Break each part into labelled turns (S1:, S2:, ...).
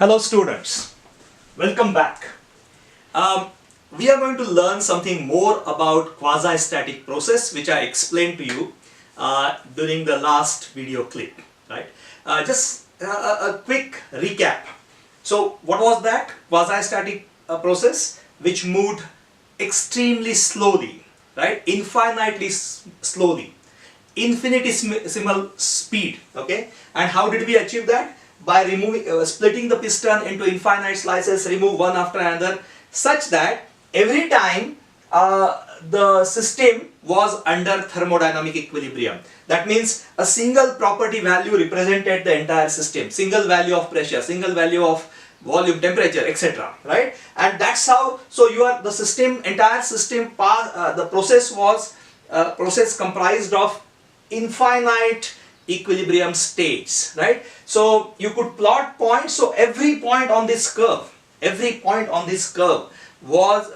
S1: Hello students, welcome back. We are going to learn something more about quasi-static process which I explained to you during the last video clip. Right? Just a quick recap. So what was that? Quasi-static process which moved extremely slowly, right? Infinitely slowly, infinitesimal speed. Okay, and how did we achieve that? By removing, splitting the piston into infinite slices, remove one after another, such that every time the system was under thermodynamic equilibrium. That means a single property value represented the entire system, single value of pressure, single value of volume, temperature, etc. Right? And that's how. So the system, entire system, the process was process comprised of infinite equilibrium states, right? So you could plot points. So every point on this curve was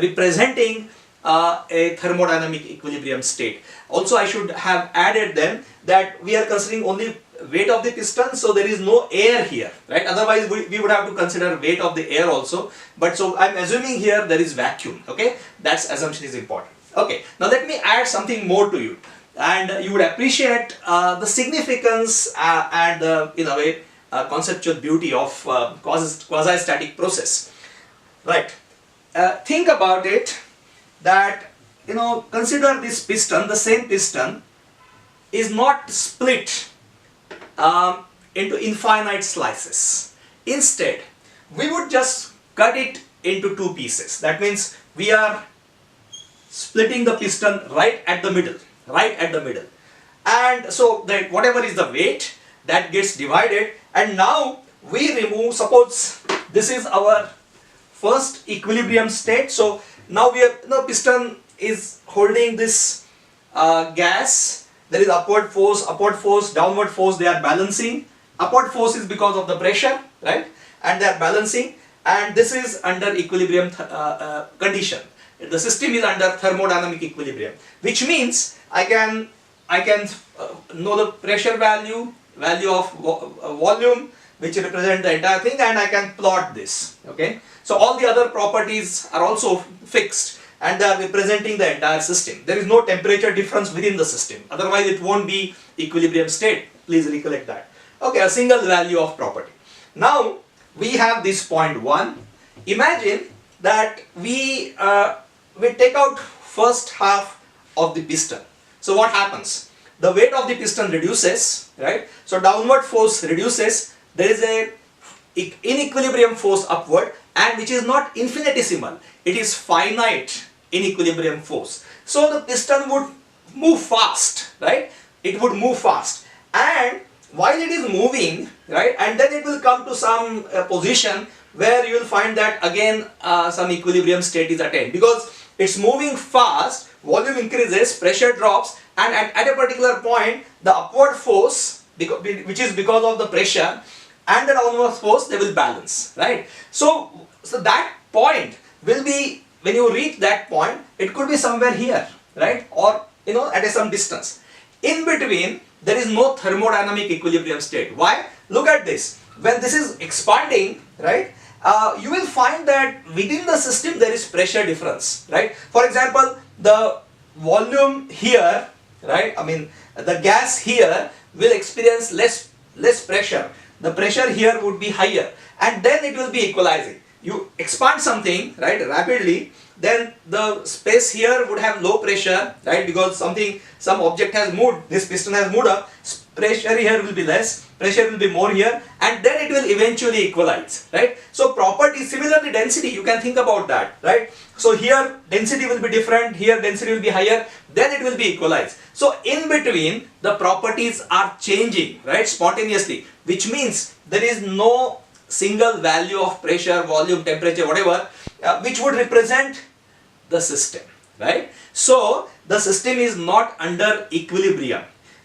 S1: representing a thermodynamic equilibrium state. Also, I should have added then that we are considering only weight of the piston, so there is no air here, right? Otherwise we would have to consider weight of the air also, but so I'm assuming here there is vacuum. Okay, that assumption is important. Okay, now let me add something more to you, and you would appreciate the significance and in a way conceptual beauty of quasi-static process. Right? Think about it that, consider this piston, the same piston is not split into infinite slices. Instead, we would just cut it into two pieces. That means we are splitting the piston right at the middle. And so that whatever is the weight that gets divided, and now we remove, suppose this is our first equilibrium state. So now piston is holding this gas. There is upward force, downward force, they are balancing. Upward force is because of the pressure, right? And they are balancing, and this is under equilibrium condition. The system is under thermodynamic equilibrium, which means I can know the pressure value of volume, which represent the entire thing, and I can plot this. Okay, so all the other properties are also fixed, and they are representing the entire system. There is no temperature difference within the system, otherwise it won't be equilibrium state. Please recollect that. Okay, a single value of property. Now we have this point 1. Imagine that we take out first half of the piston. So what happens? The weight of the piston reduces, right? So downward force reduces. There is a inequilibrium force upward, and which is not infinitesimal. It is finite inequilibrium force. So the piston would move fast, right? It would move fast, and while it is moving, right, and then it will come to some position where you will find that again some equilibrium state is attained, because it's moving fast, volume increases, pressure drops, and at a particular point the upward force, which is because of the pressure, and the downward force, they will balance, right? So that point will be, when you reach that point, it could be somewhere here, right, or at some distance. In between there is no thermodynamic equilibrium state. Why? Look at this. When this is expanding, right, you will find that within the system there is pressure difference, right? For example, the volume here, right, the gas here will experience less pressure. The pressure here would be higher, and then it will be equalizing. You expand something, right, rapidly, then the space here would have low pressure, right, because some object has moved, this piston has moved up, pressure here will be less, pressure will be more here, and then it will eventually equalize, right? So property, similarly density, you can think about that, right? So here density will be different, here density will be higher, then it will be equalized. So in between the properties are changing, right, spontaneously, which means there is no single value of pressure, volume, temperature, whatever, which would represent the system, right? So the system is not under equilibrium.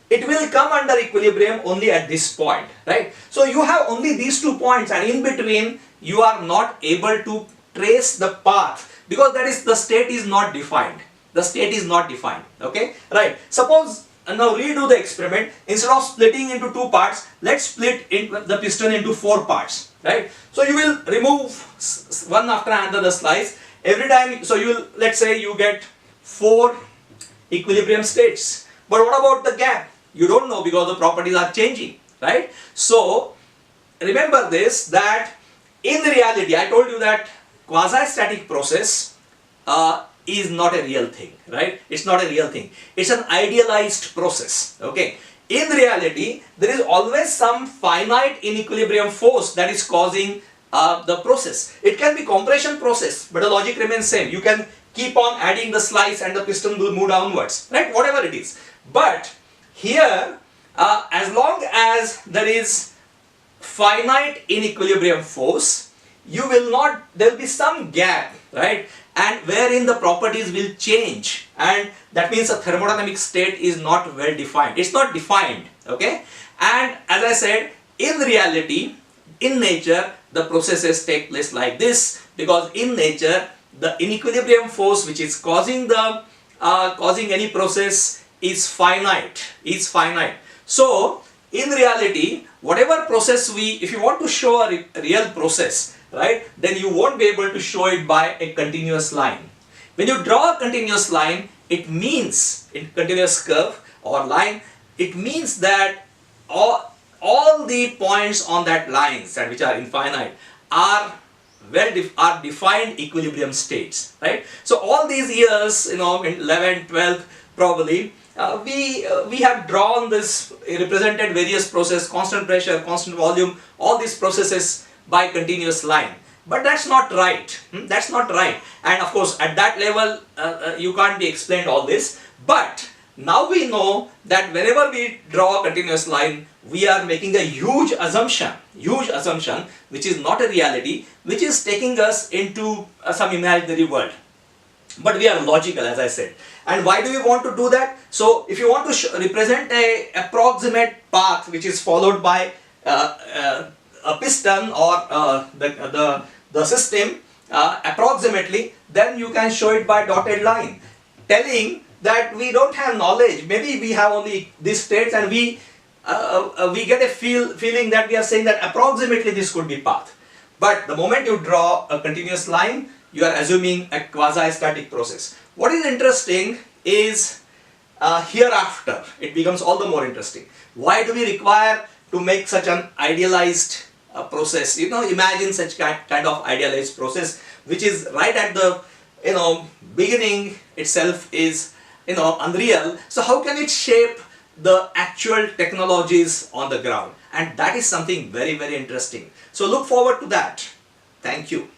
S1: It will come under equilibrium only at this point, right? So you have only these 2 points, and in between you are not able to trace the path, because the state is not defined. The state is not defined. Okay, right? Suppose now redo the experiment. Instead of splitting into 2 parts, let's split the piston into 4 parts. right? So you will remove one after another the slice every time. So you will, let's say you get 4 equilibrium states, but what about the gap? You don't know because the properties are changing, right? So remember this, that in reality I told you that quasi-static process is not a real thing, right? It's not a real thing. It's an idealized process, okay? In reality, there is always some finite inequilibrium force that is causing the process. It can be compression process, but the logic remains same. You can keep on adding the slice and the piston will move downwards, right? Whatever it is. But here, as long as there is finite inequilibrium force, you will not, there will be some gap, right? And wherein the properties will change, and that means the thermodynamic state is not well defined. It's not defined, okay? And as I said, in reality, in nature, the processes take place like this, because in nature, the inequilibrium force which is causing the causing any process is finite. So in reality, whatever process if you want to show a real process, right, then you won't be able to show it by a continuous line. When you draw a continuous line, it means, in continuous curve or line, it means that all the points on that line, which are infinite, are defined equilibrium states, right? So all these years, in 11th, 12th, probably, we have drawn this, represented various processes, constant pressure, constant volume, all these processes by continuous line. But that's not right. That's not right. And of course, at that level, you can't be explained all this. But now we know that whenever we draw a continuous line, we are making a huge assumption, which is not a reality, which is taking us into some imaginary world. But we are logical, as I said. And why do we want to do that? So if you want to represent a approximate path which is followed by a piston or the system approximately, then you can show it by dotted line, telling that we don't have knowledge. Maybe we have only these states, and we get a feeling that we are saying that approximately this could be path. But the moment you draw a continuous line, you are assuming a quasi-static process. What is interesting is hereafter, it becomes all the more interesting. Why do we require to make such an idealized process? Imagine such kind of idealized process, which is right at the beginning itself is unreal. So how can it shape the actual technologies on the ground? And that is something very, very interesting. So look forward to that. Thank you.